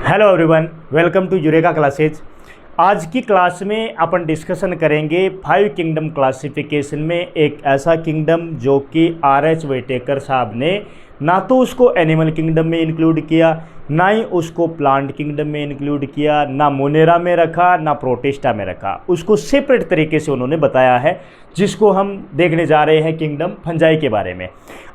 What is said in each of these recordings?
Hello everyone, welcome to Eureka classes. आज की class में अपन डिस्कशन करेंगे 5 किंगडम क्लासिफिकेशन में एक ऐसा किंगडम जो कि आर.एच. व्हिटेकर साहब ने ना तो उसको एनिमल किंगडम में इंक्लूड किया, ना ही उसको प्लांट किंगडम में इंक्लूड किया, ना मोनेरा में रखा, ना प्रोटिस्टा में रखा। उसको सेपरेट तरीके से उन्होंने बताया है, जिसको हम देखने जा रहे हैं किंगडम फंजाई के बारे में।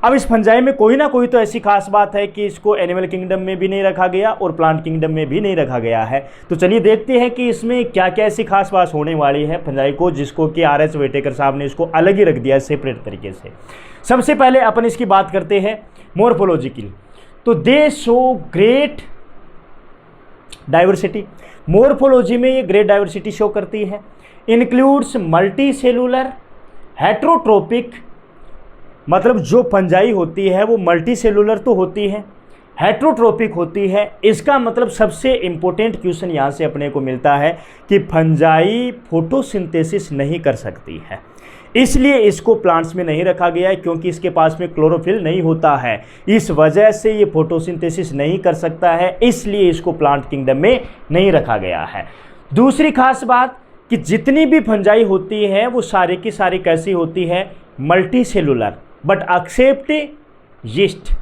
अब इस फंजाई में कोई ना कोई तो ऐसी खास बात है कि इसको एनिमल किंगडम में भी नहीं रखा गया और प्लांट किंगडम में भी नहीं रखा गया है। तो चलिए देखते हैं कि इसमें क्या क्या ऐसी खास बात होने वाली है फंजाई को, जिसको कि आर.एच. व्हिटेकर साहब ने इसको अलग ही रख दिया है सेपरेट तरीके से। सबसे पहले अपन इसकी बात करते हैं मोर्फोलॉजिकल। तो दे शो ग्रेट डाइवर्सिटी। मोर्फोलॉजी में ये ग्रेट डाइवर्सिटी शो करती है। इंक्लूड्स मल्टी सेलुलर हेट्रोट्रोपिक, मतलब जो फंजाई होती है वो मल्टी सेलुलर तो होती है, हेट्रोट्रोपिक होती है। इसका मतलब सबसे इंपॉर्टेंट क्वेश्चन यहाँ से अपने को मिलता है कि फंजाई फोटोसिंथेसिस नहीं कर सकती है, इसलिए इसको प्लांट्स में नहीं रखा गया है, क्योंकि इसके पास में क्लोरोफिल नहीं होता है। इस वजह से ये फोटोसिंथेसिस नहीं कर सकता है, इसलिए इसको प्लांट किंगडम में नहीं रखा गया है। दूसरी खास बात कि जितनी भी फंजाई होती है वो सारी की सारी कैसी होती है, multi cellular, but except yeast.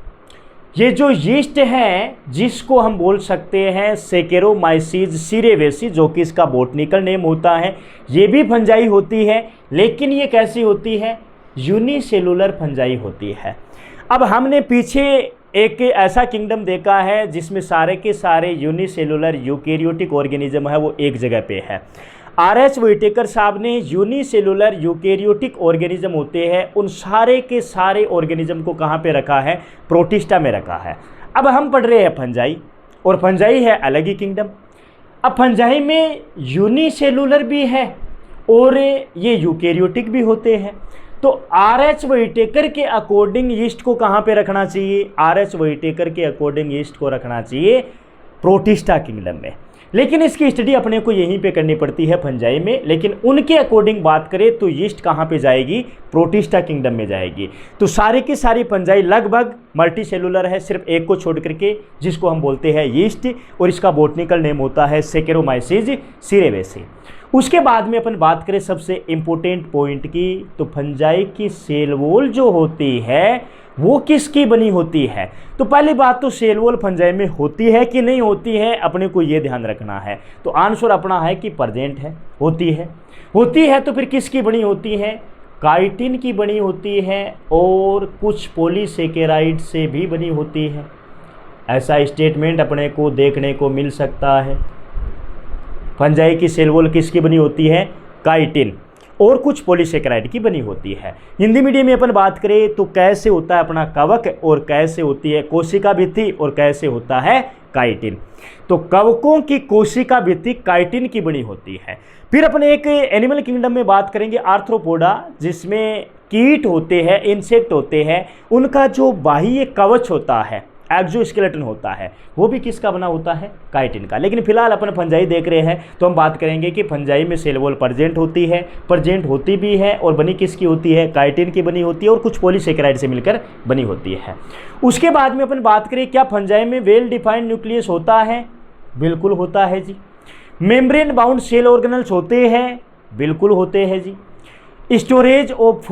ये जो यीस्ट है जिसको हम बोल सकते हैं सेकेरोमाइसीज सीरेवेसी, जो कि इसका बोटनिकल नेम होता है, ये भी फंजाई होती है, लेकिन ये कैसी होती है, यूनिसेलुलर फंजाई होती है। अब हमने पीछे एक ऐसा किंगडम देखा है जिसमें सारे के सारे यूनिसेलुलर यूकेरियोटिक ऑर्गेनिज्म है, वो एक जगह पे है। आर.एच. व्हिटेकर साहब ने यूनिसेलुलर यूकेरियोटिक ऑर्गेनिज्म होते हैं उन सारे के सारे ऑर्गेनिज्म को कहाँ पे रखा है, प्रोटिस्टा में रखा है। अब हम पढ़ रहे हैं फंजाई, और फंजाई है अलग ही किंगडम। अब फंजाई में यूनिसेलुलर भी है और ये यूकेरियोटिक भी होते हैं। तो आर.एच. व्हिटेकर के अकॉर्डिंग यीस्ट को कहाँ पे रखना चाहिए, आर.एच. व्हिटेकर के अकॉर्डिंग यीस्ट को रखना चाहिए प्रोटिस्टा किंगडम में। लेकिन इसकी स्टडी अपने को यहीं पे करनी पड़ती है फंजाई में, लेकिन उनके अकॉर्डिंग बात करें तो यीस्ट कहाँ पे जाएगी, प्रोटिस्टा किंगडम में जाएगी। तो सारी की सारी फंजाई लगभग मल्टी सेलुलर है, सिर्फ एक को छोड़ करके, जिसको हम बोलते हैं यीस्ट, और इसका बोटनिकल नेम होता है सेकेरोमाइसीज सीरेवेसी। उसके बाद में अपन बात करें सबसे इम्पोर्टेंट पॉइंट की, तो फंजाई की सेल वॉल जो होती है वो किसकी बनी होती है। तो पहली बात तो सेल वॉल फंजाई में होती है कि नहीं होती है, अपने को ये ध्यान रखना है। तो आंसर अपना है कि प्रेजेंट है, होती है। होती है तो फिर किसकी बनी होती है, काइटिन की बनी होती है, और कुछ पॉलीसेकेराइड से भी बनी होती है। ऐसा स्टेटमेंट अपने को देखने को मिल सकता है। फंजाई की सेल वॉल किसकी बनी होती है, काइटिन और कुछ पॉलीसेकेराइड की बनी होती है। हिंदी मीडियम में अपन बात करें तो कैसे होता है अपना कवक, और कैसे होती है कोशिका भित्ति, और कैसे होता है काइटिन। तो कवकों की कोशिका भित्ति काइटिन की बनी होती है। फिर अपन एक एनिमल किंगडम में बात करेंगे आर्थ्रोपोडा, जिसमें कीट होते हैं, इंसेक्ट होते हैं, उनका जो बाह्य कवच होता है, एक्सोस्केलेटन होता है, वो भी किसका बना होता है, काइटिन का। लेकिन फिलहाल अपन फंजाई देख रहे हैं तो हम बात करेंगे कि फंजाई में सेल वॉल प्रेजेंट होती भी है, और बनी किसकी होती है, काइटिन की बनी होती है, और कुछ पॉलीसेकेराइड से मिलकर बनी होती है। उसके बाद में अपन बात करें क्या फंजाई में वेल डिफाइंड न्यूक्लियस होता है, बिल्कुल होता है जी। मेम्ब्रेन बाउंड सेल ऑर्गेनल्स होते हैं, बिल्कुल होते हैं जी। स्टोरेज ऑफ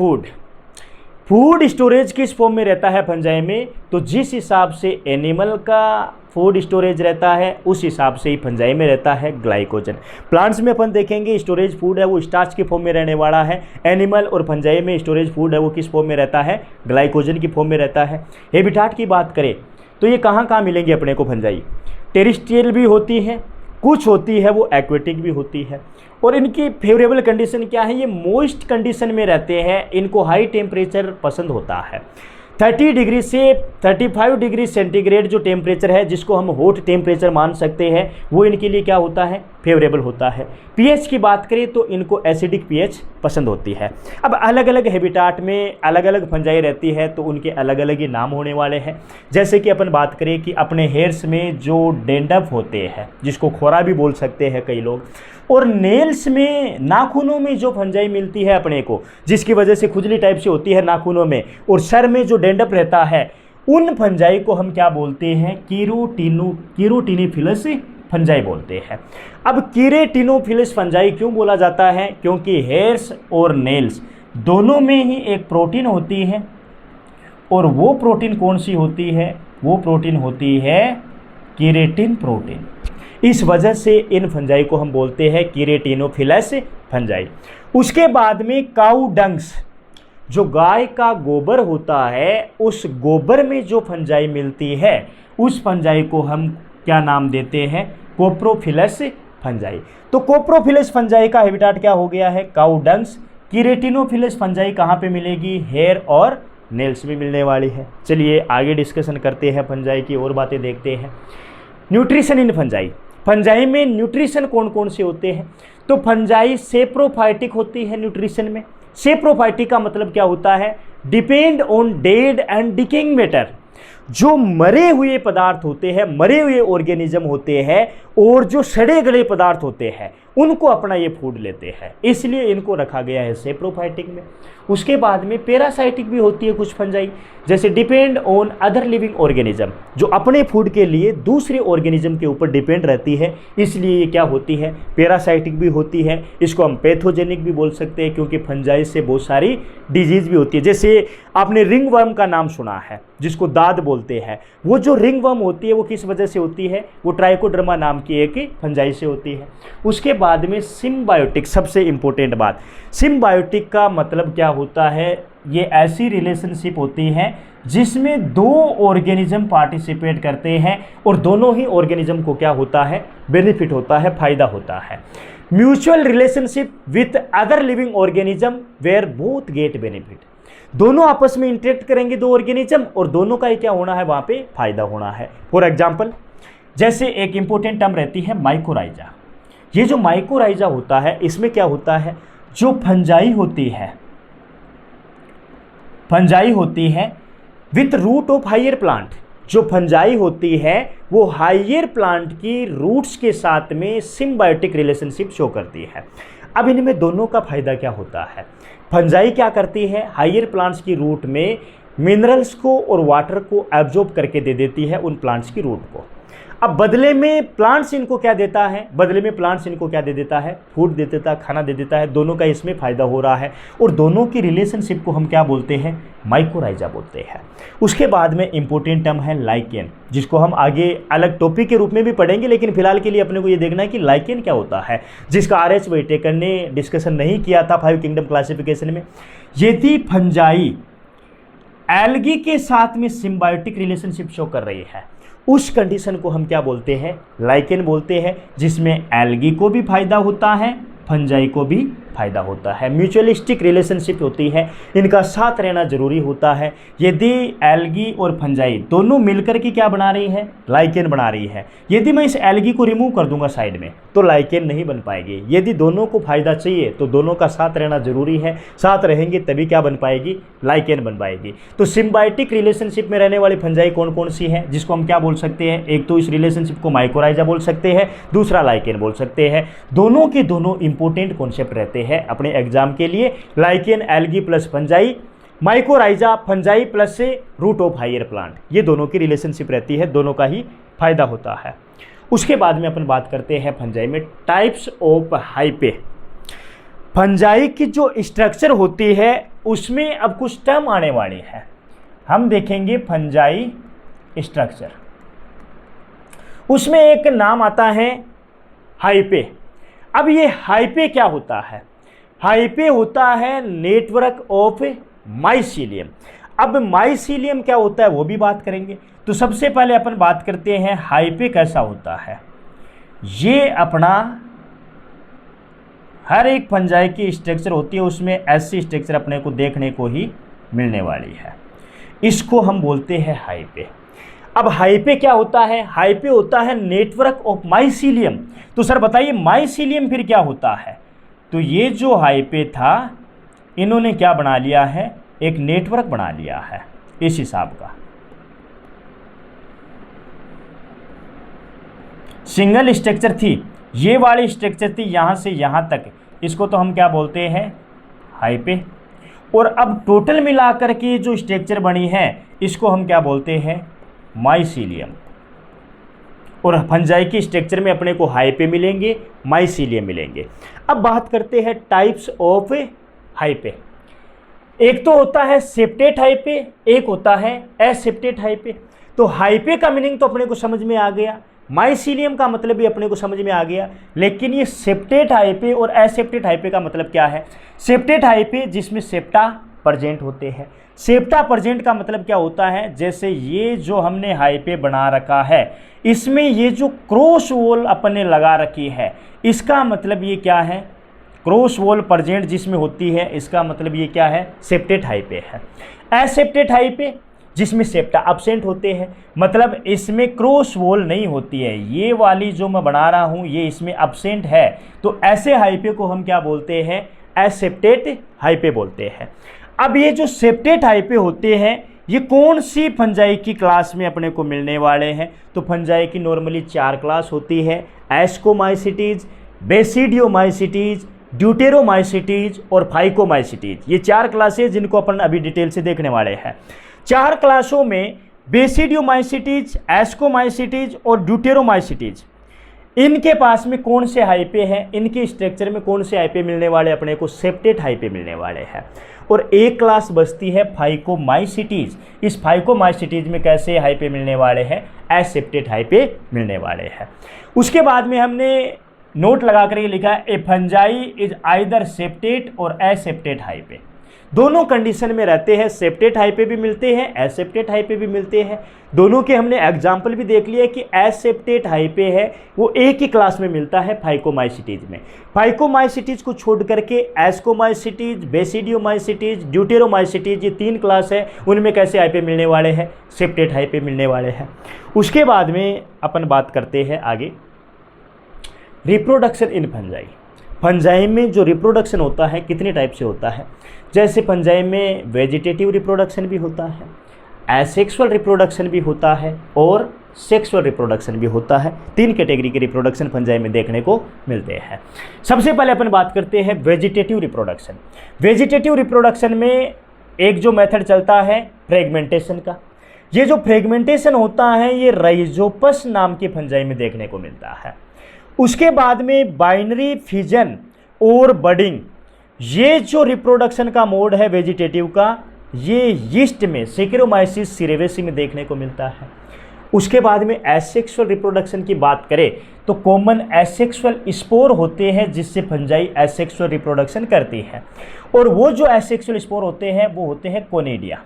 फूड स्टोरेज किस फॉर्म में रहता है फंजाई में, तो जिस हिसाब से एनिमल का फूड स्टोरेज रहता है उस हिसाब से ही फंजाई में रहता है ग्लाइकोजन। प्लांट्स में अपन देखेंगे स्टोरेज फूड है वो स्टार्च के फॉर्म में रहने वाला है, एनिमल और फंजाई में स्टोरेज फूड है वो किस फॉर्म में रहता है, ग्लाइकोजन की फॉर्म में रहता है। हैबिटाट की बात करें तो ये कहाँ कहाँ मिलेंगे अपने को फंजाई, टेरेस्ट्रियल भी होती है, कुछ होती है वो एक्वेटिक भी होती है। और इनकी फेवरेबल कंडीशन क्या है, ये मॉइस्ट कंडीशन में रहते हैं, इनको हाई टेम्परेचर पसंद होता है। 30 डिग्री से 35 डिग्री सेंटीग्रेड जो टेम्परेचर है, जिसको हम हॉट टेम्परेचर मान सकते हैं, वो इनके लिए क्या होता है, फेवरेबल होता है। पीएच की बात करें तो इनको एसिडिक पीएच पसंद होती है। अब अलग अलग हैबिटाट में अलग अलग फंजाई रहती है तो उनके अलग अलग ही नाम होने वाले हैं। जैसे कि अपन बात करें कि अपने हेयर्स में जो डेंड्रफ होते हैं, जिसको खोरा भी बोल सकते हैं कई लोग, और नेल्स में, नाखूनों में जो फंजाई मिलती है अपने को, जिसकी वजह से खुजली टाइप से होती है नाखूनों में, और सर में जो डेंड्रफ रहता है उन फंजाई को हम क्या बोलते हैं, कीरोटिनोफिलस फंजाई बोलते हैं। अब कीरेटिनोफिलस फंजाई क्यों बोला जाता है, क्योंकि हेयर्स और नेल्स दोनों में ही एक प्रोटीन होती है, और वो प्रोटीन कौन सी होती है, वो प्रोटीन होती है कीरेटिन प्रोटीन। इस वजह से इन फंजाई को हम बोलते हैं कीरेटिनोफिलस फंजाई। उसके बाद में काऊ डंग्स, जो गाय का गोबर होता है, उस गोबर में जो फंजाई मिलती है उस फंजाई को हम क्या नाम देते हैं, कोप्रोफिलस फंजाई। तो कोप्रोफिलस फंजाई का हैबिटेट क्या हो गया है, काऊ डंग्स। कीरेटिनोफिलस फंजाई कहाँ पे मिलेगी, हेयर और नेल्स में मिलने वाली है। चलिए आगे डिस्कशन करते हैं, फंजाई की और बातें देखते हैं। न्यूट्रिशन इन फंजाई, फंजाई में न्यूट्रिशन कौन कौन से होते हैं, तो फंजाई सेप्रोफाइटिक होती है न्यूट्रिशन में। सेप्रोफाइटिक का मतलब क्या होता है, depend on dead and decaying matter, जो मरे हुए पदार्थ होते हैं, मरे हुए ऑर्गेनिज्म होते हैं और जो सड़े गले पदार्थ होते हैं उनको अपना ये फूड लेते हैं, इसलिए इनको रखा गया है सेप्रोफाइटिक में। उसके बाद में पैरासाइटिक भी होती है कुछ फंजाई, जैसे depend on other living organism, जो अपने फूड के लिए दूसरे ऑर्गेनिज्म के ऊपर डिपेंड रहती है, इसलिए ये क्या होती है, पैरासाइटिक भी होती है। इसको हम पैथोजेनिक भी बोल सकते हैं, क्योंकि फंजाई से बहुत सारी डिजीज भी होती है। जैसे आपने रिंग वर्म का नाम सुना है, जिसको दाद बोलते हैं, वो जो रिंग वर्म होती है वो किस वजह से होती है, वो ट्राइकोडर्मा नाम की एक फंजाई से होती है। उसके बाद में सिम्बायोटिक, सबसे इंपॉर्टेंट बात, सिम्बायोटिक का मतलब क्या होता है, ये ऐसी रिलेशनशिप होती है जिसमें दो ऑर्गेनिज्म पार्टिसिपेट करते हैं और दोनों ही ऑर्गेनिज्म को क्या होता है, बेनिफिट होता है, फायदा होता है। Mutual relationship with other living organism where both get benefit, दोनों आपस में इंटरेक्ट करेंगे दो ऑर्गेनिज्म और दोनों का ही क्या होना है, वहां पे फायदा होना है। फॉर एग्जाम्पल, जैसे एक इंपॉर्टेंट टर्म रहती है माइकोराइजा। ये जो माइकोराइजा होता है, इसमें क्या होता है, जो फंजाई होती है with root of higher plant, जो फंजाई होती है वो हायर प्लांट की रूट्स के साथ में सिम्बायोटिक रिलेशनशिप शो करती है। अब इनमें दोनों का फायदा क्या होता है, फंजाई क्या करती है, हायर प्लांट्स की रूट में मिनरल्स को और वाटर को एब्जॉर्ब करके दे देती है उन प्लांट्स की रूट को। अब बदले में प्लांट्स इनको क्या देता है, दे देता है, फूड दे देता है, खाना दे देता है, दोनों का इसमें फायदा हो रहा है और दोनों की रिलेशनशिप को हम क्या बोलते हैं, माइकोराइजा बोलते हैं। उसके बाद में इंपॉर्टेंट टर्म है लाइकेन, जिसको हम आगे अलग टॉपिक के रूप में भी पढ़ेंगे, लेकिन फिलहाल के लिए अपने को ये देखना है कि लाइकेन क्या होता है, जिसका RH वेटेकर ने डिस्कशन नहीं किया था 5 किंगडम क्लासिफिकेशन में। यदि फंजाई एल्गी के साथ में सिम्बायोटिक रिलेशनशिप शो कर रही है, उस कंडीशन को हम क्या बोलते हैं, लाइकेन बोलते हैं, जिसमें एल्गी को भी फायदा होता है, फंजाई को भी फायदा होता है। म्यूचुअलिस्टिक रिलेशनशिप होती है, इनका साथ रहना जरूरी होता है। यदि एल्गी और फंजाई दोनों मिलकर के क्या बना रही है, लाइकेन बना रही है, यदि मैं इस एल्गी को रिमूव कर दूंगा साइड में तो लाइकेन नहीं बन पाएगी। यदि दोनों को फायदा चाहिए तो दोनों का साथ रहना जरूरी है, साथ रहेंगे तभी क्या बन पाएगी, लाइकेन बन पाएगी। तो सिम्बायोटिक रिलेशनशिप में रहने वाली फंजाई कौन कौन सी है, जिसको हम क्या बोल सकते हैं, एक तो इस रिलेशनशिप को माइकोराइजा बोल सकते हैं, दूसरा लाइकेन बोल सकते हैं। दोनों के दोनों इंपॉर्टेंट कॉन्सेप्ट रहते हैं अपने एग्जाम के लिए, lichen algae plus fungi, mycorrhiza fungi plus से रूट ऑफ हायर प्लांट, ये दोनों की रिलेशनशिप रहती है, दोनों का ही फायदा होता है। उसके बाद में अपन बात करते हैं फंजाई में टाइप्स ऑफ हाइपे। फंजाई की जो स्ट्रक्चर होती है उसमें अब कुछ टर्म आने वाली है, हम देखेंगे फंजाई स्ट्रक्चर। उसमें एक नाम आता है हाइपे। अब ये हाइपे क्या होता है, हाइपे होता है नेटवर्क ऑफ माइसीलियम। अब माइसीलियम क्या होता है वो भी बात करेंगे। तो सबसे पहले अपन बात करते हैं हाइपे कैसा होता है। ये अपना हर एक फंजाई की स्ट्रक्चर होती है, उसमें ऐसी स्ट्रक्चर अपने को देखने को ही मिलने वाली है, इसको हम बोलते हैं हाइपे। अब हाइपे क्या होता है, हाइपे होता है नेटवर्क ऑफ माइसीलियम। तो सर बताइए माइसीलियम फिर क्या होता है, तो ये जो हाइपे था इन्होंने क्या बना लिया है, एक नेटवर्क बना लिया है इस हिसाब का। सिंगल स्ट्रक्चर थी, ये वाली स्ट्रक्चर थी यहां से यहां तक, इसको तो हम क्या बोलते हैं, हाइपे। और अब टोटल मिलाकर के जो स्ट्रक्चर बनी है इसको हम क्या बोलते हैं, माइसीलियम। और फंजाई की स्ट्रक्चर में अपने को हाइपे मिलेंगे, माइसीलियम मिलेंगे। अब बात करते हैं टाइप्स ऑफ हाइपे। एक तो होता है सेप्टेट हाइपे, एक होता है एसेप्टेट हाइपे। तो हाइपे का मीनिंग तो अपने को समझ में आ गया, माइसीलियम का मतलब भी अपने को समझ में आ गया, लेकिन ये सेप्टेट हाइपे और एसेप्टेट हाइपे का मतलब क्या है। सेप्टेट हाइपे जिसमें सेप्टा प्रेजेंट होते हैं। सेप्टा प्रेजेंट का मतलब क्या होता है, जैसे ये जो हमने हाइपे बना रखा है, इसमें ये जो क्रॉस वॉल अपने लगा रखी है, इसका मतलब ये क्या है, क्रॉस वॉल प्रेजेंट जिसमें होती है, इसका मतलब ये क्या है, सेप्टेट हाइपे है। एसेप्टेट हाइपे जिसमें सेप्टा एब्सेंट होते हैं, मतलब इसमें क्रॉस वॉल नहीं होती है, ये वाली जो मैं बना रहा हूँ ये इसमें एब्सेंट है, तो ऐसे हाइपे को हम क्या बोलते हैं, एसेप्टेट हाइपे बोलते हैं। अब ये जो सेप्टेट हाइपे होते हैं ये कौन सी फंजाई की क्लास में अपने को मिलने वाले हैं, तो फंजाई की नॉर्मली 4 क्लास होती है, एस्कोमाइसिटीज, बेसिडियोमाइसिटीज, ड्यूटेरोमाइसिटीज और फाइकोमाइसिटीज। ये 4 क्लासेस जिनको अपन अभी डिटेल से देखने वाले हैं। 4 क्लासों में बेसिडियोमाइसिटीज, एस्कोमाइसिटीज और ड्यूटेरोमाइसिटीज, इनके पास में कौन से हाइपे हैं, इनके स्ट्रक्चर में कौन से हाइपे मिलने वाले अपने को, सेप्टेट हाइपे मिलने वाले हैं। और एक क्लास बचती है फाइकोमाइसिटीज। इस फाइकोमाइसिटीज में कैसे हाइपे मिलने वाले हैं, एसेप्टेट हाइपे मिलने वाले हैं। उसके बाद में हमने नोट लगा कर ये लिखा है, ए फंजाई इज आइदर सेप्टेट और एसेप्टेट हाइपे। दोनों कंडीशन में रहते हैं, सेप्टेट हाइपे भी मिलते हैं, एसेप्टेट हाइपे भी मिलते हैं। दोनों के हमने एग्जाम्पल भी देख लिया कि एसेप्टेट हाइपे है वो एक ही क्लास में मिलता है, फाइकोमाइसिटीज में। फाइकोमाइसिटीज को छोड़ करके एस्कोमाइसिटीज, बेसिडियोमाइसिटीज, ड्यूटेरोमाइसिटीज, ये 3 क्लास है, उनमें कैसे हाइपे मिलने वाले हैं, सेप्टेट हाइपे मिलने वाले हैं। उसके बाद में अपन बात करते हैं आगे, रिप्रोडक्शन इन फंजाई। फंजाई में जो रिप्रोडक्शन होता है कितने टाइप से होता है, जैसे फंजाई में वेजिटेटिव रिप्रोडक्शन भी होता है, एसेक्सुअल रिप्रोडक्शन भी होता है और सेक्सुअल रिप्रोडक्शन भी होता है। 3 कैटेगरी के रिप्रोडक्शन फंजाई में देखने को मिलते हैं। सबसे पहले अपन बात करते हैं वेजिटेटिव रिप्रोडक्शन। वेजिटेटिव रिप्रोडक्शन में एक जो मेथड चलता है फ्रेगमेंटेशन का। ये जो फ्रेगमेंटेशन होता है ये राइजोपस नाम के फंजाई में देखने को मिलता है। उसके बाद में बाइनरी फिजन और बडिंग, ये जो रिप्रोडक्शन का मोड है वेजिटेटिव का, ये यीस्ट में सेकेरोमाइसिस सीरेवेसी में देखने को मिलता है। उसके बाद में एसेक्सुअल रिप्रोडक्शन की बात करें तो कॉमन एसेक्सुअल स्पोर होते हैं जिससे फंजाई एसेक्सुअल रिप्रोडक्शन करती है, और वो जो एसेक्सुअल स्पोर होते हैं वो होते हैं कोनिडिया।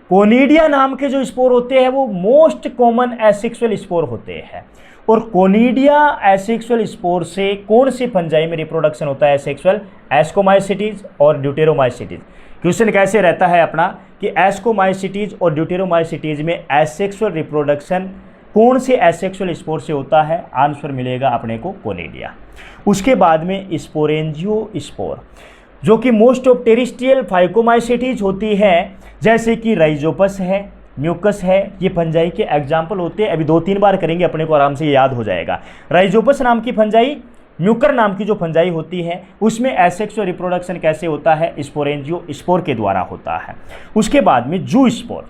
कोनिडिया नाम के जो स्पोर होते हैं वो मोस्ट कॉमन एसेक्सुअल स्पोर होते हैं। और कोनिडिया एसेक्सुअल स्पोर से कौन सी फंजाई में रिप्रोडक्शन होता है, एसेक्सुअल, एस्कोमाइसिटीज और ड्यूटेरोमाइसिटीज। क्वेश्चन कैसे रहता है अपना कि एस्कोमाइसिटीज और ड्यूटेरोमाइसिटीज में एसेक्सुअल रिप्रोडक्शन कौन से एसेक्सुअल स्पोर से होता है, आंसर मिलेगा अपने को कोनिडिया। उसके बाद में स्पोरेंजियो स्पोर जो कि मोस्ट ऑफ टेरिस्ट्रियल फाइकोमाइसिटीज होती है, जैसे कि राइजोपस है, म्यूकस है, ये फंजाई के एग्जाम्पल होते हैं। अभी 2-3 बार करेंगे, अपने को आराम से याद हो जाएगा। राइजोपस नाम की फंजाई, म्यूकर नाम की जो फंजाई होती है उसमें एसेक्सुअल रिप्रोडक्शन कैसे होता है, स्पोरेंजियो स्पोर के द्वारा होता है। उसके बाद में जू स्पोर,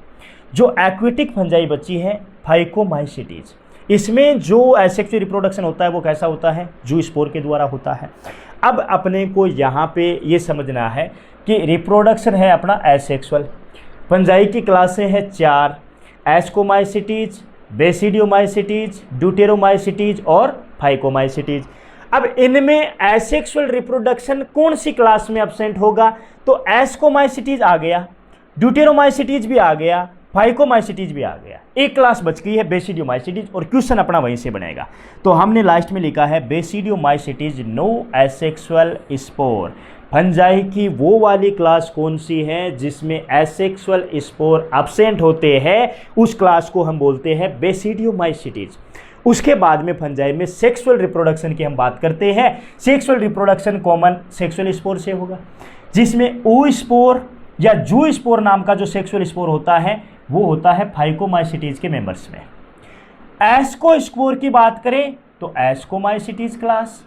जो एक्वेटिक फंजाई बची है, फाइकोमाइसिटीज, इसमें जो एसेक्सुअल रिप्रोडक्शन होता है वो कैसा होता है, जू स्पोर के द्वारा होता है। अब अपने को यहाँ पे ये समझना है कि रिप्रोडक्शन है अपना एसेक्सुअल, फंजाई की क्लासें हैं 4, एस्कोमाइसिटीज, बेसिडियोमाइसिटीज, ड्यूटेरोमाइसिटीज और फाइकोमाइसिटीज। अब इनमें एसेक्सुअल रिप्रोडक्शन कौन सी क्लास में एब्सेंट होगा, तो एस्कोमाइसिटीज आ गया, ड्यूटेरोमाइसिटीज भी आ गया, फाइकोमाइसिटीज भी आ गया। एक क्लास बच गई है बेसिडियोमाइसिटीज, और क्वेश्चन अपना वहीं से बनेगा। तो हमने लास्ट में लिखा है basidiomycetes no asexual spore. Fungi की वो वाली क्लास कौन सी है जिसमें एसेक्सुअल स्पोर एब्सेंट होते हैं, उस क्लास को हम बोलते हैं बेसिडियोमाइसिटीज। उसके बाद में फंजाई में सेक्सुअल रिप्रोडक्शन की हम बात करते हैं। Sexual reproduction common sexual spore से होगा, जिसमें ओ स्पोर या जू स्पोर नाम का जो सेक्सुअल स्पोर होता है वो होता है फाइकोमाइसिटीज के मेंबर्स में। एस्को स्पोर की बात करें तो एस्कोमाइसिटीज क्लास,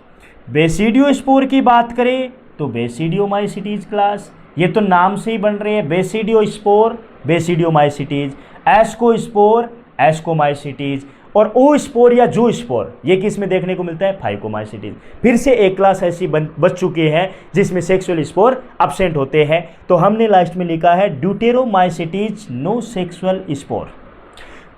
बेसिडियो स्पोर की बात करें तो बेसिडियोमाइसिटीज क्लास। ये तो नाम से ही बन रहे हैं, basidio spore basidiomycetes, ascospore ascomycetes, और ओ स्पोर या जू स्पोर ये किस में देखने को मिलता है, फाइकोमाइसिटीज। फिर से एक क्लास ऐसी बच चुकी है जिसमें सेक्सुअल स्पोर अब्सेंट होते हैं, तो हमने लास्ट में लिखा है deuteromycetes no sexual spore.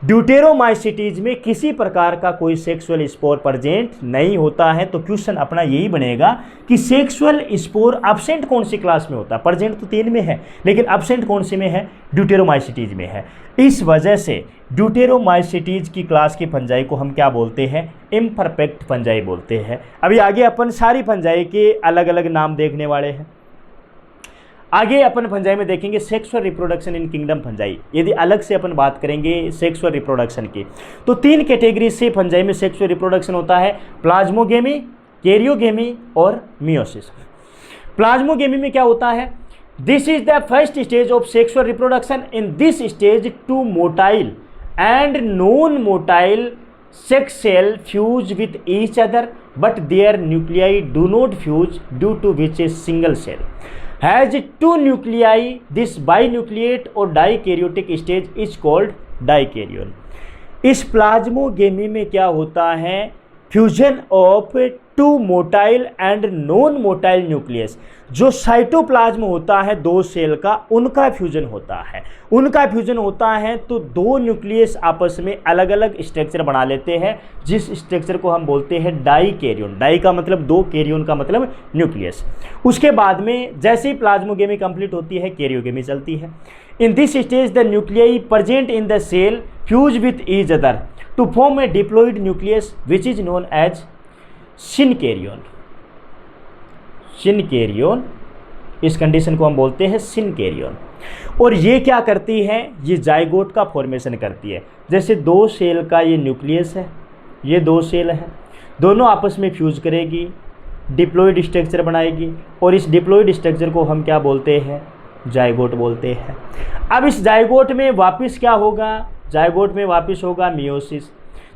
Deuteromycetes में किसी प्रकार का कोई सेक्सुअल स्पोर प्रेजेंट नहीं होता है। तो क्वेश्चन अपना यही बनेगा कि सेक्सुअल स्पोर अब्सेंट कौन सी क्लास में होता है, प्रेजेंट तो 3 में है लेकिन अब्सेंट कौन सी में है, ड्यूटेरोमाइसिटीज में है। इस वजह से ड्यूटेरोमाइसिटीज की क्लास की फंजाई को हम क्या बोलते हैं, इम्परफेक्ट फंजाई बोलते हैं। अभी आगे अपन सारी फंजाई के अलग अलग नाम देखने वाले हैं। आगे अपन फंजाई में देखेंगे sexual reproduction in kingdom fungi. यदि अलग से अपन बात करेंगे सेक्सुअल रिप्रोडक्शन की, तो 3 कैटेगरी से फंजाई में सेक्सुअल रिप्रोडक्शन होता है, प्लाज्मोगेमी, कैरियोगेमी और मियोसिस। प्लाज्मोगेमी में क्या होता है, this is the first stage of sexual reproduction. In this stage 2 motile and non motile sex cell fuse with each other but their nuclei do not fuse, due to which a single cell has 2 nuclei. This binucleate or dikaryotic stage is called dikaryon. इस plasmogamy में क्या होता है, fusion of 2 motile and non motile nucleus. जो cytoplasm होता है 2 cell का, उनका फ्यूजन होता है। उनका फ्यूजन होता है तो 2 न्यूक्लियस आपस में अलग अलग स्ट्रक्चर बना लेते हैं, जिस स्ट्रक्चर को हम बोलते हैं डाइकैरियन। डाई का मतलब 2, कैरियन का मतलब न्यूक्लियस। उसके बाद में जैसे ही प्लाज्मोगेमी कंप्लीट होती है, कैरियोगेमी चलती है। In this stage the nuclei present in the cell fuse with each other to form a diploid nucleus which is known as synkaryon. Synkaryon, इस कंडीशन को हम बोलते हैं सिनकैरियन। और ये क्या करती है, ये जाइगोट का फॉर्मेशन करती है। जैसे 2 सेल का ये न्यूक्लियस है, ये 2 सेल है, दोनों आपस में फ्यूज करेगी, डिप्लॉइड स्ट्रक्चर बनाएगी, और इस डिप्लॉइड स्ट्रक्चर को हम क्या बोलते हैं, जाइगोट बोलते हैं। अब इस जाइगोट में वापस क्या होगा, जाइगोट में वापस होगा मियोसिस।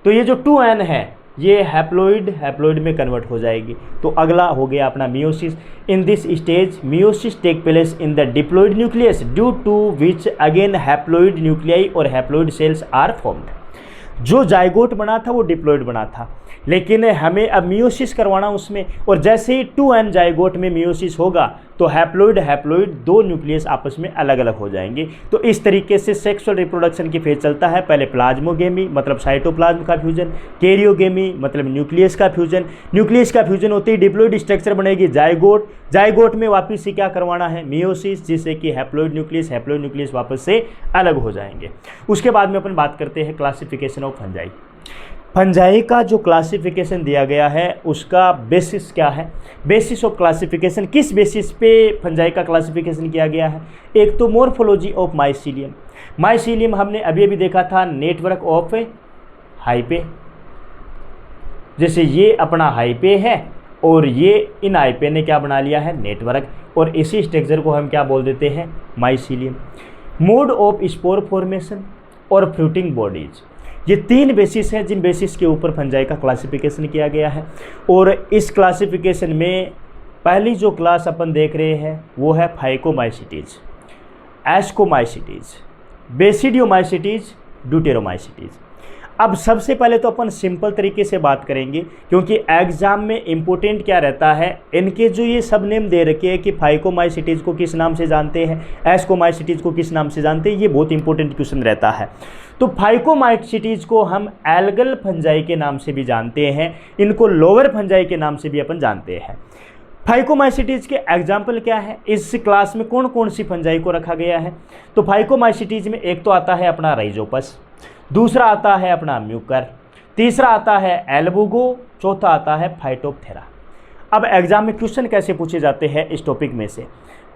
तो ये जो 2n है ये हैप्लॉइड में कन्वर्ट हो जाएगी। तो अगला हो गया अपना meiosis. In this stage meiosis take place in the diploid nucleus, due to which again haploid nuclei और हैप्लॉइड सेल्स आर फॉर्म्ड। जो जाइगोट बना था वो डिप्लॉइड बना था, लेकिन हमें अब मियोसिस करवाना उसमें, और जैसे ही 2n जाइगोट में मियोसिस होगा तो हैप्लॉइड 2 न्यूक्लियस आपस में अलग अलग हो जाएंगे। तो इस तरीके से सेक्सुअल रिप्रोडक्शन की फेज चलता है। पहले प्लाज्मोगेमी मतलब साइटोप्लाज्म का फ्यूजन, कैरियोगेमी मतलब न्यूक्लियस का फ्यूजन, न्यूक्लियस का फ्यूजन होते ही डिप्लॉइड स्ट्रक्चर बनेगी जाइगोट, जाइगोट में वापस से क्या करवाना है, मियोसिस, जिससे कि हैप्लॉइड न्यूक्लियस वापस से अलग हो जाएंगे। उसके बाद में अपन बात करते हैं क्लासिफिकेशन ऑफ फंजाई। फंजाई का जो क्लासिफिकेशन दिया गया है उसका बेसिस क्या है, बेसिस ऑफ क्लासिफिकेशन, किस बेसिस पे फंजाई का क्लासिफिकेशन किया गया है। एक तो मॉर्फोलॉजी ऑफ माइसीलियम। माइसीलियम हमने अभी अभी देखा था नेटवर्क ऑफ हाइपे, जैसे ये अपना हाइपे है और ये इन हाइपे ने क्या बना लिया है, नेटवर्क, और इसी स्ट्रक्चर को हम क्या बोल देते हैं, mycelium. Mode of spore formation और फ्रूटिंग बॉडीज, ये 3 बेसिस हैं जिन बेसिस के ऊपर फंजाई का क्लासिफिकेशन किया गया है। और इस क्लासिफिकेशन में पहली जो क्लास अपन देख रहे हैं वो है फाइकोमाइसिटीज, एस्कोमाइसिटीज, बेसिडियोमाइसिटीज, ड्यूटेरोमाइसिटीज। अब सबसे पहले तो अपन सिंपल तरीके से बात करेंगे, क्योंकि एग्जाम में इम्पोर्टेंट क्या रहता है, इनके जो ये सब नेम दे रखे हैं कि फाइकोमाइसिटीज को किस नाम से जानते हैं, एस्कोमाइसिटीज को किस नाम से जानते हैं, ये बहुत इंपॉर्टेंट क्वेश्चन रहता है। तो फाइकोमाइसिटीज को हम एल्गल फंजाई के नाम से भी जानते हैं, इनको लोअर फंजाई के नाम से भी अपन जानते हैं। फाइकोमाइसिटीज के एग्जाम्पल क्या है, इस क्लास में कौन कौन सी फंजाई को रखा गया है। तो फाइकोमाइसिटीज में एक तो आता है अपना राइजोपस, दूसरा आता है अपना म्यूकर, तीसरा आता है एल्बुगो, चौथा आता है फाइटोप्थेरा। अब एग्जाम में क्वेश्चन कैसे पूछे जाते हैं इस टॉपिक में से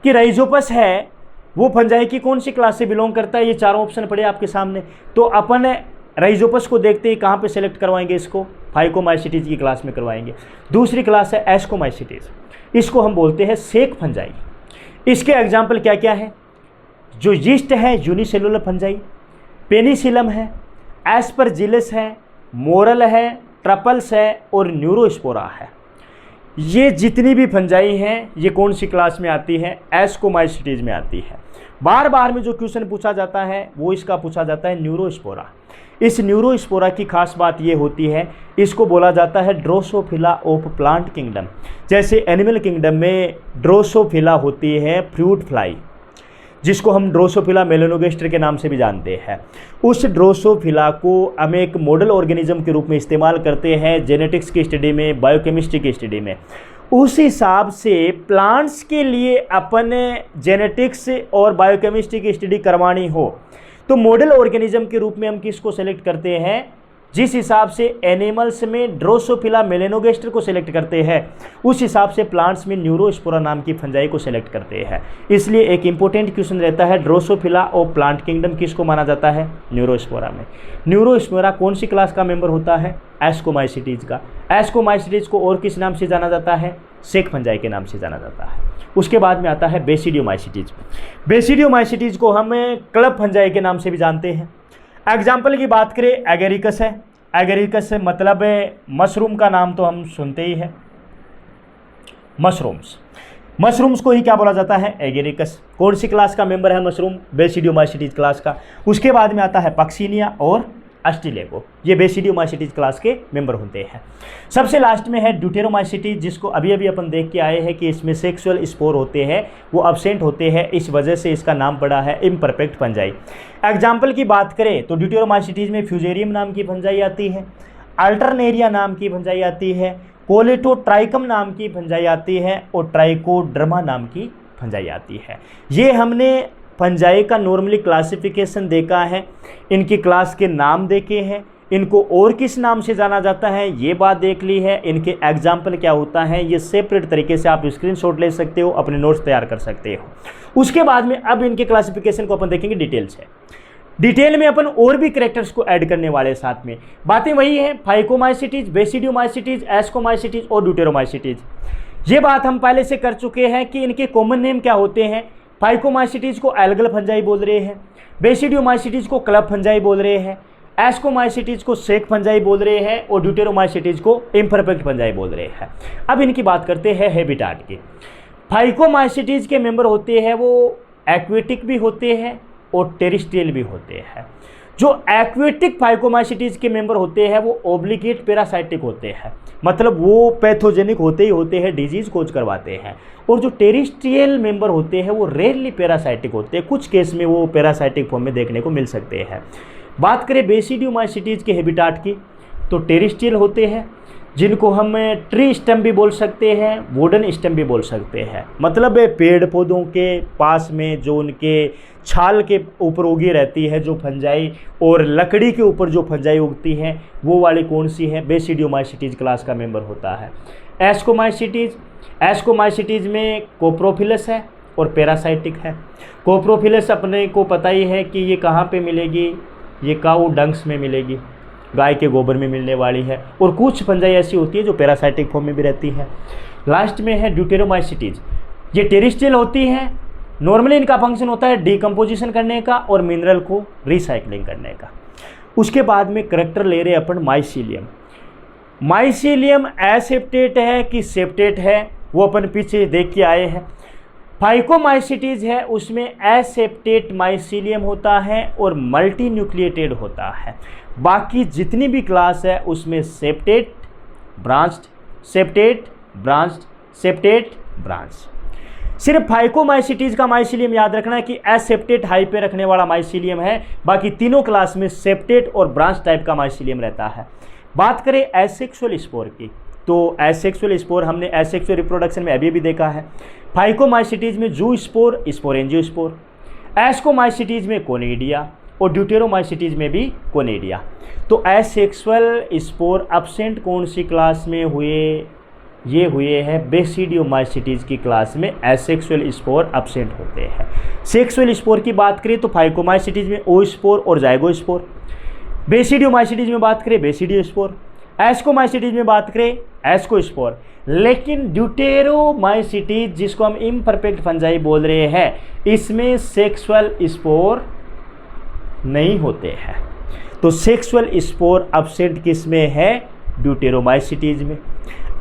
कि राइजोपस है वो फंजाई की कौन सी क्लास से बिलोंग करता है, ये चारों ऑप्शन पड़े आपके सामने। तो अपन राइजोपस को देखते ही कहाँ पे सेलेक्ट करवाएंगे, इसको फाइकोमाइसिटीज की क्लास में करवाएंगे। दूसरी क्लास है एस्कोमाइसिटीज, इसको हम बोलते हैं सेक फंजाई। इसके एग्जाम्पल क्या क्या है, जो यीस्ट है यूनिसेलुलर फंजाई, पेनिसिलम है, एस्परजिलस है, मोरल है, ट्रपल्स है और न्यूरोस्पोरा है। ये जितनी भी फंजाई हैं ये कौन सी क्लास में आती है? एस्कोमाइसीटीज में आती है। बार बार में जो क्वेश्चन पूछा जाता है वो इसका पूछा जाता है न्यूरोस्पोरा। इस न्यूरोस्पोरा की खास बात ये होती है, इसको बोला जाता है ड्रोसोफिला ऑफ प्लांट किंगडम। जैसे एनिमल किंगडम में ड्रोसोफिला होती है फ्रूट फ्लाई, जिसको हम ड्रोसोफिला मेलानोगास्टर के नाम से भी जानते हैं। उस ड्रोसोफिला को हम एक मॉडल ऑर्गेनिज्म के रूप में इस्तेमाल करते हैं जेनेटिक्स की स्टडी में, बायोकेमिस्ट्री की स्टडी में। उस हिसाब से प्लांट्स के लिए अपन जेनेटिक्स और बायोकेमिस्ट्री की स्टडी करवानी हो तो मॉडल ऑर्गेनिज्म के रूप में हम किसको सेलेक्ट करते हैं? जिस हिसाब से एनिमल्स में ड्रोसोफिला मेलानोगास्टर को सिलेक्ट करते हैं उस हिसाब से प्लांट्स में न्यूरोस्पोरा नाम की फंजाई को सिलेक्ट करते हैं। इसलिए एक इंपॉर्टेंट क्वेश्चन रहता है, ड्रोसोफिला ऑफ प्लांट किंगडम किसको माना जाता है? न्यूरोस्पोरा में। न्यूरोस्पोरा कौन सी क्लास का मेंबर होता है? एस्कोमाइसीटीज का। एस्कोमाइसीटीज को और किस नाम से जाना जाता है? सेक फंजाई के नाम से जाना जाता है। उसके बाद में आता है बेसिडियोमाइसीटीज। बेसिडियोमाइसीटीज को हम क्लब फंजाई के नाम से भी जानते हैं। एग्जाम्पल की बात करें, एगेरिकस है। एगेरिकस से मतलब मशरूम का नाम तो हम सुनते ही है, मशरूम्स को ही क्या बोला जाता है? एगेरिकस। कौन सी क्लास का मेंबर है मशरूम? बेसिडियोमाइसीटीज क्लास का। उसके बाद में आता है पक्सिनिया और अस्टिलेगो, ये बेसिडियोमाइसीटीज क्लास के मेंबर होते हैं। सबसे लास्ट में है ड्यूटेरोमाइसीटीज, जिसको अभी अभी अपन देख के आए हैं कि इसमें सेक्सुअल स्पोर होते हैं, वो अब्सेंट होते हैं, इस वजह से इसका नाम पड़ा है इम्परफेक्ट फंजाई। एग्जाम्पल की बात करें तो ड्यूटेरोमाइसीटीज में फ्यूजेरियम नाम की फंजाई आती है, अल्टरनेरिया नाम की फंजाई आती है, कोलेटोट्राइकम नाम की फंजाई आती है और ट्राइकोड्रमा नाम की फंजाई आती है। ये हमने फंजाई का नॉर्मली क्लासिफिकेशन देखा है, इनकी क्लास के नाम देखे हैं, इनको और किस नाम से जाना जाता है ये बात देख ली है, इनके एग्जाम्पल क्या होता है ये सेपरेट तरीके से आप स्क्रीनशॉट ले सकते हो, अपने नोट्स तैयार कर सकते हो। उसके बाद में अब इनके क्लासिफिकेशन को अपन देखेंगे डिटेल से। डिटेल में अपन और भी कैरेक्टर्स को ऐड करने वाले साथ में। बातें वही है, फाइकोमाइसीटीज, बेसिडियोमाइसीटीज, एस्कोमाइसीटीज और ड्यूटेरोमाइसीटीज। ये बात हम पहले से कर चुके हैं कि इनके कॉमन नेम क्या होते हैं। फाइकोमाइसीटीज को एल्गल फंजाई बोल रहे हैं, बेसिडियोमाइसीटीज को क्लब फंजाई बोल रहे हैं, एस्कोमाइसीटीज को सेक फंजाई बोल रहे हैं और ड्यूटेरोमाइसीटीज को इम्परफेक्ट फंजाई बोल रहे हैं। अब इनकी बात करते हैं हैबिटाट की। फाइकोमाइसीटीज के मेंबर होते हैं वो एक्वेटिक भी होते हैं और टेरेस्ट्रियल भी होते हैं। जो एक्वेटिक फाइकोमाइसीटीज के मेंबर होते हैं वो ओब्लिगेट पैरासाइटिक होते हैं, मतलब वो पैथोजेनिक होते ही होते हैं, डिजीज कोज करवाते हैं। और जो टेरेस्ट्रियल मेंबर होते हैं वो रेयरली पैरासाइटिक होते हैं, कुछ केस में वो पैरासाइटिक फॉर्म में देखने को मिल सकते हैं। बात करें बेसिडियोमाइसीटीज के हैबिटाट की तो टेरेस्ट्रियल होते हैं, जिनको हम ट्री स्टेम भी बोल सकते हैं, वुडन स्टेम भी बोल सकते हैं, मतलब पेड़ पौधों के पास में जो उनके छाल के ऊपर उगी रहती है जो फंजाई और लकड़ी के ऊपर जो फंजाई उगती हैं वो वाली कौन सी है? बेसिडियोमाइसीटीज क्लास का मेंबर होता है। एस्कोमाइसीटीज में कोप्रोफिलस है और पैरासाइटिक है। कोप्रोफिलस अपने को पता ही है कि ये कहाँ पे मिलेगी, ये काऊ डंग्स में मिलेगी, गाय के गोबर में मिलने वाली है। और कुछ फंजाई ऐसी होती है जो पैरासाइटिक फॉर्म में भी रहती है। लास्ट में है ड्यूटेरोमाइसीटीज, ये टेरेस्ट्रियल होती हैं। नॉर्मली इनका फंक्शन होता है डिकम्पोजिशन करने का और मिनरल को रिसाइकलिंग करने का। उसके बाद में करेक्टर ले रहे अपन माइसीलियम। माइसीलियम एसेप्टेट है कि सेप्टेट है वो अपन पीछे देख के आए हैं। फाइकोमाइसीटीज है उसमें एसेप्टेट माइसीलियम होता है और मल्टी न्यूक्लिएटेड होता है। बाकी जितनी भी क्लास है उसमें septate branched, septate branched, septate branch. सिर्फ फाइकोमाइसीटीज का माइसीलियम याद रखना है कि एसेप्टेट हाई पे रखने वाला माइसीलियम है, बाकी तीनों क्लास में सेप्टेट और ब्रांच टाइप का माइसीलियम रहता है। बात करें एसेक्सुअल स्पोर की तो एसेक्सुअल स्पोर हमने एसेक्सुअल रिप्रोडक्शन में अभी भी देखा है। फाइकोमाइसीटीज में जू स्पोर, स्पोरेंजियोस्पोर, एस्कोमाइसीटीज में कोनिडिया और ड्यूटेरोमाइसीटीज में भी कोनिडिया। तो एसेक्सुअल स्पोर अब्सेंट कौन सी क्लास में हुए? ये हुए हैं बेसिडियोमाइसीटीज की क्लास में एसेक्सुअल स्पोर अब्सेंट होते हैं। सेक्सुअल स्पोर की बात करें तो फाइकोमाइसीटीज में ओ स्पोर और जाइगोस्पोर, बेसिडियोमाइसीटीज में बात करें बेसिडियोस्पोर, एस्कोमाइसीटीज में बात करें एस्कोस्पोर। लेकिन ड्यूटेरोमाइसीटीज जिसको हम इम्परफेक्ट फंजाई बोल रहे हैं इसमें सेक्सुअल स्पोर नहीं होते हैं। तो सेक्सुअल स्पोर अब्सेंट किस में है? ड्यूटेरोमाइसीटीज में।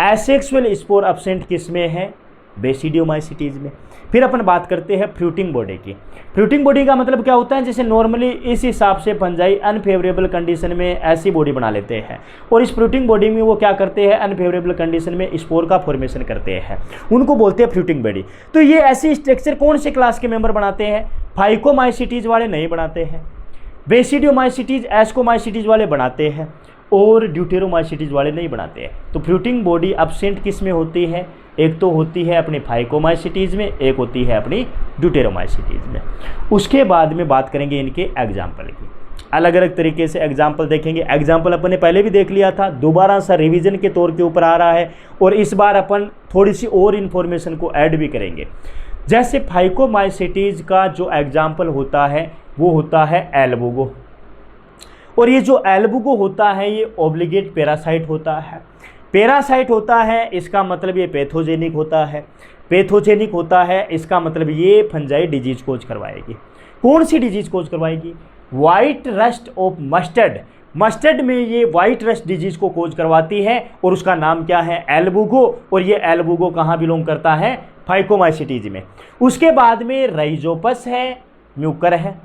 एसेक्सुअल स्पोर अब्सेंट किस में है? बेसिडियोमाइसिटीज में। फिर अपन बात करते हैं फ्रूटिंग बॉडी की। फ्रूटिंग बॉडी का मतलब क्या होता है? जैसे नॉर्मली इस हिसाब से फंजाई अनफेवरेबल कंडीशन में ऐसी बॉडी बना लेते हैं और इस फ्रूटिंग बॉडी में वो क्या करते हैं? अनफेवरेबल कंडीशन में स्पोर का फॉर्मेशन करते हैं, उनको बोलते हैं फ्रूटिंग बॉडी। तो ये ऐसी स्ट्रक्चर कौन से क्लास के मेंबर बनाते हैं? फाइकोमाइसिटीज वाले नहीं बनाते हैं, बेसिडियोमाइसिटीज एस्कोमाइसिटीज वाले बनाते हैं और ड्यूटेरोमाइसिटीज वाले नहीं बनाते हैं। तो फ्रूटिंग बॉडी अब्सेंट किस में होती है? एक तो होती है अपनी फाइकोमाइसिटीज में, एक होती है अपनी ड्यूटेरोमाइसिटीज में। उसके बाद में बात करेंगे इनके एग्जाम्पल की, अलग अलग तरीके से एग्जाम्पल देखेंगे। एग्जाम्पल अपन ने पहले भी देख लिया था, दोबारा सा रिवीजन के तौर के ऊपर आ रहा है और इस बार अपन थोड़ी सी और इन्फॉर्मेशन को ऐड भी करेंगे। जैसे फाइकोमाइसिटीज का जो एग्जाम्पल होता है वो होता है एल्बुगो, और ये जो एल्बुगो होता है ये ऑब्लिगेट पैरासाइट होता है। पैरासाइट होता है इसका मतलब ये पैथोजेनिक होता है, पैथोजेनिक होता है इसका मतलब ये फंजाई डिजीज कोज करवाएगी। कौन सी डिजीज कोज करवाएगी? White rust of mustard. Mustard में ये वाइट रस्ट डिजीज को कोज करवाती है और उसका नाम क्या है? एल्बुगो। और ये एल्बुगो कहाँ बिलोंग करता है? फाइकोमाइसिटीज में। उसके बाद में राइजोपस है, म्यूकर है,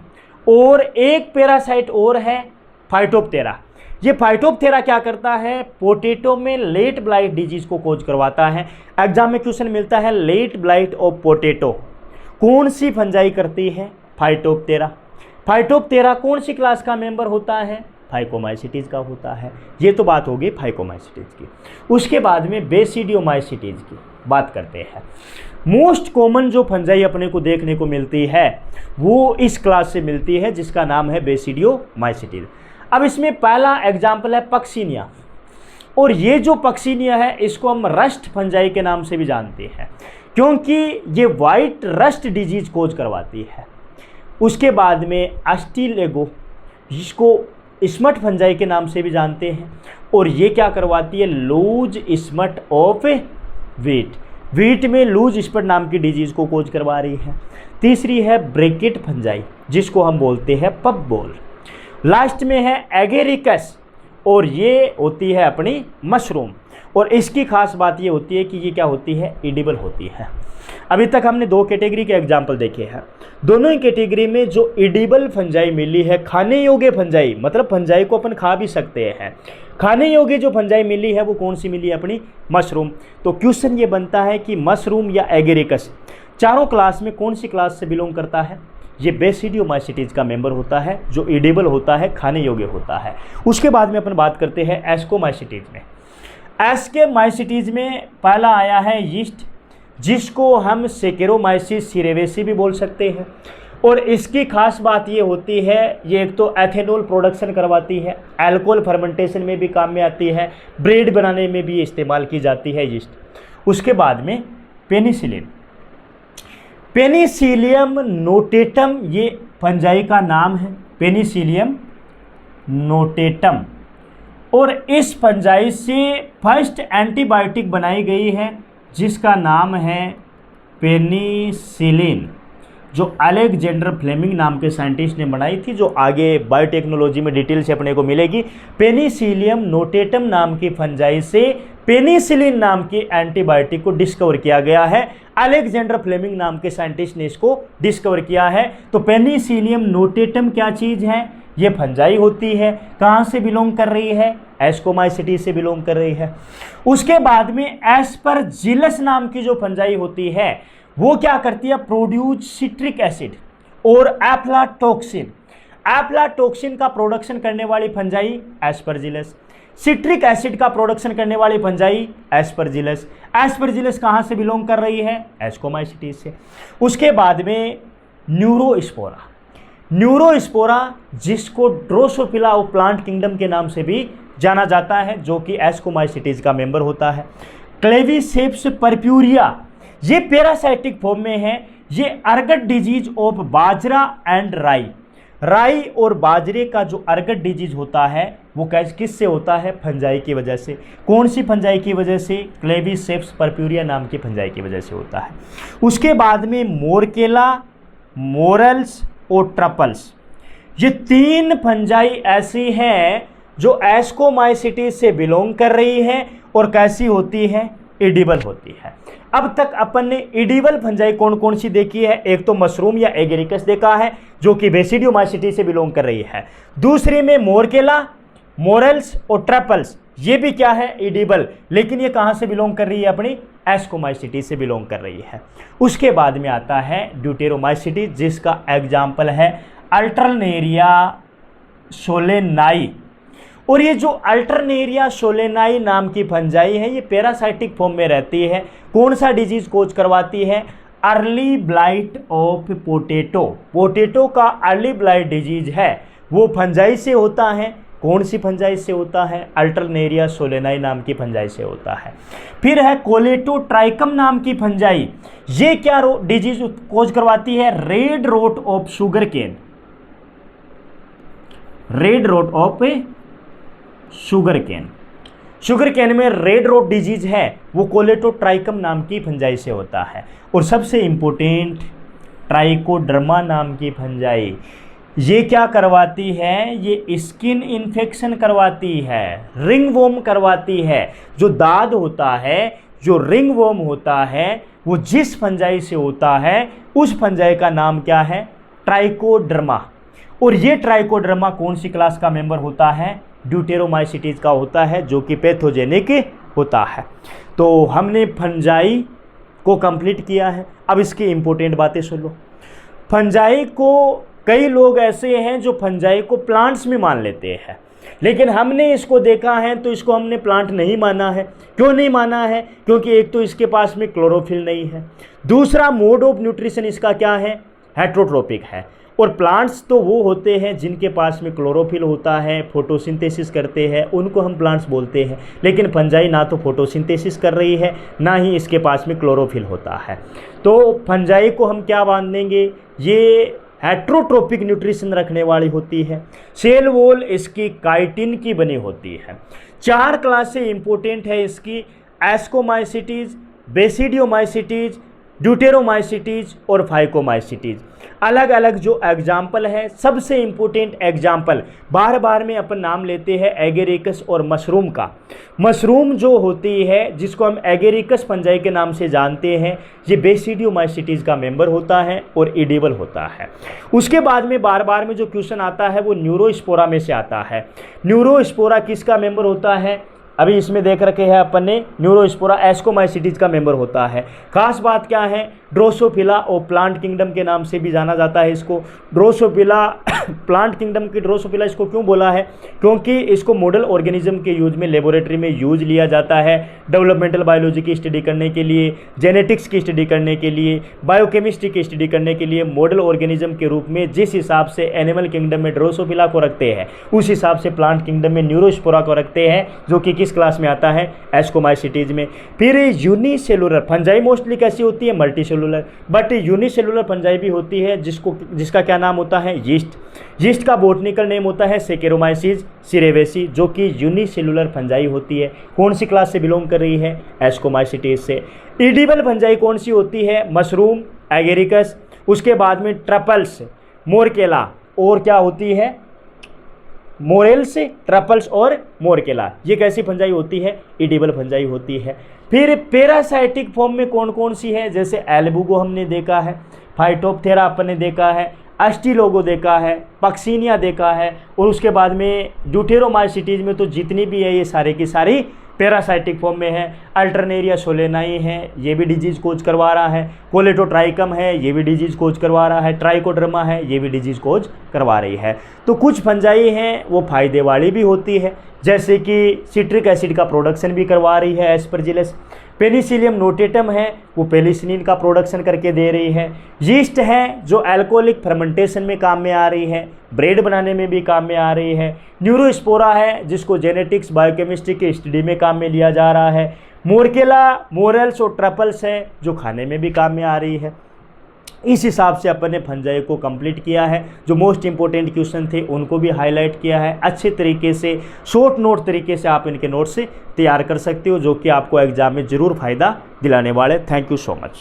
और एक पैरासाइट और है फाइटोप्टेरा। ये फाइटोप्टेरा क्या करता है? पोटैटो में लेट ब्लाइट डिजीज को कोज करवाता है। एग्जाम में क्वेश्चन मिलता है लेट ब्लाइट ऑफ पोटैटो कौन सी फंजाई करती है? फाइटोप्टेरा। फाइटोप्टेरा कौन सी क्लास का मेंबर होता है? फाइकोमाइसिटीज का होता है। ये तो बात होगी फाइकोमाइसिटीज की। उसके बाद में बेसिडियोमाइसिटीज की बात करते हैं। मोस्ट कॉमन जो फंजाई अपने को देखने को मिलती है वो इस क्लास से मिलती है जिसका नाम है बेसिडियोमाइसिटीज। अब इसमें पहला एग्जाम्पल है पक्सीनिया, और ये जो पक्सीनिया है इसको हम रस्ट फंजाई के नाम से भी जानते हैं क्योंकि ये वाइट रस्ट डिजीज कोज करवाती है। उसके बाद में अस्टिलेगो, जिसको स्मट फंजाई के नाम से भी जानते हैं, और ये क्या करवाती है? Loose smut of wheat. Wheat में लूज स्पट नाम की डिजीज को कोज करवा रही है। तीसरी है ब्रेकेट फंजाई जिसको हम बोलते हैं पप बॉल। लास्ट में है एगेरिकस, और ये होती है अपनी मशरूम, और इसकी खास बात ये होती है कि ये क्या होती है? एडिबल होती है। अभी तक हमने दो कैटेगरी के एग्जाम्पल देखे हैं, दोनों ही कैटेगरी में जो एडिबल फंजाई मिली है, खाने योग्य फंजाई, मतलब फंजाई को अपन खा भी सकते हैं, खाने योग्य जो फंजाई मिली है वो कौन सी मिली है? अपनी मशरूम। तो क्वेश्चन ये बनता है कि मशरूम या एगेरिकस चारों क्लास में कौन सी क्लास से बिलोंग करता है? ये बेसिडियोमाइसिटीज का मेंबर होता है जो एडिबल होता है, खाने योग्य होता है। उसके बाद में अपन बात करते हैं एस्कोमाइसिटीज में। एस्कोमाइसिटीज में पहला आया है यीस्ट, जिसको हम सेकेरोमाइसिस सिरेवेसी भी बोल सकते हैं, और इसकी खास बात ये होती है ये एक तो एथेनॉल प्रोडक्शन करवाती है, अल्कोहल फर्मेंटेशन में भी काम में आती है, ब्रेड बनाने में भी इस्तेमाल की जाती है यीस्ट। उसके बाद में पेनिसिलिन, पेनिसिलियम नोटेटम ये फंजाई का नाम है, पेनिसिलियम नोटेटम, और इस फंजाई से फर्स्ट एंटीबायोटिक बनाई गई है जिसका नाम है पेनिसिलिन, जो अलेक्जेंडर फ्लेमिंग नाम के साइंटिस्ट ने बनाई थी, जो आगे बायोटेक्नोलॉजी में डिटेल से अपने को मिलेगी। पेनिसिलियम नोटेटम नाम की फंजाई से पेनिसिलिन नाम की एंटीबायोटिक को डिस्कवर किया गया है, अलेक्जेंडर फ्लेमिंग नाम के साइंटिस्ट ने इसको डिस्कवर किया है। तो पेनिसिलियम नोटेटम क्या चीज़ है? ये फंजाई होती है। कहाँ से बिलोंग कर रही है? एस्कोमाइसिटीज से बिलोंग कर रही है। उसके बाद में एस्परजिलस नाम की जो फंजाई होती है वो क्या करती है? प्रोड्यूस सिट्रिक एसिड और एफ्लाटॉक्सिन। एफ्लाटॉक्सिन का प्रोडक्शन करने वाली फंजाई एस्परजिलस, सिट्रिक एसिड का प्रोडक्शन करने वाली फंजाई एस्परजिलस। एस्परजिलस कहाँ से बिलोंग कर रही है? एस्कोमाइसिटीज से। उसके बाद में न्यूरोस्पोरा, न्यूरोस्पोरा जिसको ड्रोसोफिला ऑफ प्लांट किंगडम के नाम से भी जाना जाता है, जो कि एस्कोमाइसिटीज का मेंबर होता है। क्लेविसेप्स परप्यूरिया ये पैरासाइटिक फॉर्म में है, ये ergot disease of bajra and राई। राई और बाजरे का जो अर्गट डिजीज होता है वो किससे होता है? फंजाई की वजह से। कौन सी फंजाई की वजह से? क्लेविसेप्स परप्यूरिया नाम की फंजाई की वजह से होता है। उसके बाद में मोरकेला, मोरल्स और ट्रपल्स, ये तीन फंजाई ऐसी हैं जो एस्कोमाइसिटीज से बिलोंग कर रही है और कैसी होती है, एडिबल होती है। अब तक अपन ने एडिबल फंजाई कौन कौन सी देखी है, एक तो मशरूम या एगेरिकस देखा है जो कि बेसिडियोमाइसिटी से बिलोंग कर रही है। दूसरी में मोरकेला, मोरल्स और ट्रैपल्स, ये भी क्या है, एडिबल, लेकिन ये कहाँ से बिलोंग कर रही है, अपनी एस्कोमाइसिटी से बिलोंग कर रही है। उसके बाद में आता है ड्यूटेरोमाइसिटी, जिसका एग्जाम्पल है अल्टरनेरिया सोलेनाई। और ये जो अल्टरनेरिया सोलेनाई नाम की फंजाई है, ये पैरासाइटिक फॉर्म में रहती है। कौन सा डिजीज कोज करवाती है, early blight of potato. Potato का अर्ली ब्लाइट डिजीज है वो फंजाई से होता है। कौन सी फंजाई से होता है, अल्टरनेरिया सोलेनाई नाम की फंजाई से होता है। फिर है कोलेटोट्राइकम नाम की फंजाई, ये क्या डिजीज कोज करवाती है, red rot of sugarcane. Red rot of sugarcane, sugarcane में रेड रोट डिजीज है वो कोलेटोट्राइकम नाम की फंजाई से होता है। और सबसे इंपोर्टेंट ट्राइकोडर्मा नाम की फंजाई, ये क्या करवाती है, ये स्किन इन्फेक्शन करवाती है, रिंगवॉर्म करवाती है। जो दाद होता है, जो रिंगवॉर्म होता है, वो जिस फंजाई से होता है उस फंजाई का नाम क्या है, ट्राइकोडर्मा। और ये ट्राइकोडर्मा कौन सी क्लास का मेंबर होता है, ड्यूटेरोमाइसिटीज का होता है, जो कि पैथोजेनिक होता है। तो हमने फंजाई को कंप्लीट किया है। अब इसकी इंपॉर्टेंट बातें सुन लो। फंजाई को, कई लोग ऐसे हैं जो फंजाई को प्लांट्स में मान लेते हैं, लेकिन हमने इसको देखा है तो इसको हमने प्लांट नहीं माना है। क्यों नहीं माना है, क्योंकि एक तो इसके पास में क्लोरोफिल नहीं है, दूसरा मोड ऑफ न्यूट्रिशन इसका क्या है, हेट्रोट्रोपिक है। और प्लांट्स तो वो होते हैं जिनके पास में क्लोरोफिल होता है, फोटोसिंथेसिस करते हैं, उनको हम प्लांट्स बोलते हैं। लेकिन फंजाई ना तो फोटोसिंथेसिस कर रही है, ना ही इसके पास में क्लोरोफिल होता है। तो फंजाई को हम क्या मान देंगे, ये हेट्रोट्रोपिक न्यूट्रिशन रखने वाली होती है। सेल वॉल इसकी काइटिन की बनी होती है। 4 क्लासें इंपॉर्टेंट है इसकी, एस्कोमाइसिटीज, बेसिडियोमाइसिटीज, ड्यूटेरोमाइसिटीज और फाइकोमाइसिटीज। अलग अलग जो एग्जाम्पल है, सबसे इम्पोर्टेंट एग्जाम्पल बार बार में अपन नाम लेते हैं एगेरिकस और मशरूम का। मशरूम जो होती है, जिसको हम एगेरिकस फंजाई के नाम से जानते हैं, ये बेसिडियोमाइसिटीज का मेंबर होता है और एडिबल होता है। उसके बाद में बार बार में जो क्वेश्चन आता है वो न्यूरोस्पोरा में से आता है। न्यूरोस्पोरा किसका मेंबर होता है, अभी इसमें देख रखे हैं अपन ने, न्यूरोस्पोरा एस्कोमाइसिटीज का मेंबर होता है। खास बात क्या है, ड्रोसोफिला और प्लांट किंगडम के नाम से भी जाना जाता है इसको। ड्रोसोफिला प्लांट किंगडम की ड्रोसोफिला इसको क्यों बोला है, क्योंकि इसको मॉडल ऑर्गेनिज्म के यूज में लेबोरेटरी में यूज लिया जाता है, डेवलपमेंटल बायोलॉजी की स्टडी करने के लिए, जेनेटिक्स की स्टडी करने के लिए, बायोकेमिस्ट्री की स्टडी करने के लिए। मॉडल ऑर्गेनिज्म के रूप में जिस हिसाब से एनिमल किंगडम में ड्रोसोफिला को रखते हैं, उस हिसाब से प्लांट किंगडम में न्यूरोस्पोरा को रखते हैं, जो कि किस क्लास में आता है, एस्कोमाइसिटीज में। फिर यूनिसेलुलर फंजाई मोस्टली कैसी होती है, multi cellular, but unicellular fungi भी होती है जिसका क्या नाम होता है, यीस्ट। यीस्ट का बोटनिकल नेम होता है सेकेरोमाइसिस सिरेवेसी, जो कि यूनिसेलुलर फंजाई होती है। कौन सी क्लास से बिलोंग कर रही है, एस्कोमाइसिटीज से। एडिबल फंजाई कौन सी होती है, मशरूम, एगेरिकस, उसके बाद में ट्रपल्स, मोरकेला, और क्या होती है, मोरेल्स, ट्रपल्स और मोरकेला। ये कैसी फंजाई होती है, एडिबल फंजाई होती है। फिर पैरासाइटिक फॉर्म में कौन कौन सी है, जैसे एल्बुगो हमने देखा है, फाइटोप्थेरा अपन ने देखा है, एस्टिलोगो देखा है, पक्सीनिया देखा है। और उसके बाद में ड्यूटेरोमाइसिटीज में तो जितनी भी है ये सारे की सारी पैरासाइटिक फॉर्म में है। अल्टरनेरिया सोलेनाई है, ये भी डिजीज कोज करवा रहा है। कोलेटोट्राइकम है, ये भी डिजीज कोज करवा रहा है। ट्राइकोडर्मा है, ये भी डिजीज कोज करवा रही है। तो कुछ फंजाई हैं वो फायदे वाली भी होती है, जैसे कि सिट्रिक एसिड का प्रोडक्शन भी करवा रही है एस्परजिलस। पेनिसिलियम नोटेटम है, वो पेनिसिलिन का प्रोडक्शन करके दे रही है। यीस्ट है जो अल्कोहलिक फर्मेंटेशन में काम में आ रही है, ब्रेड बनाने में भी काम में आ रही है। न्यूरोस्पोरा है, जिसको जेनेटिक्स बायोकेमिस्ट्री की स्टडी में काम में लिया जा रहा है। मोरकेला, मोरल्स और ट्रपल्स है, जो खाने में भी काम में आ रही है। इस हिसाब से अपन ने फंजाई को कंप्लीट किया है। जो मोस्ट इंपॉर्टेंट क्वेश्चन थे उनको भी हाईलाइट किया है। अच्छे तरीके से, शॉर्ट नोट तरीके से आप इनके नोट्स से तैयार कर सकते हो, जो कि आपको एग्जाम में ज़रूर फ़ायदा दिलाने वाले। Thank you so much.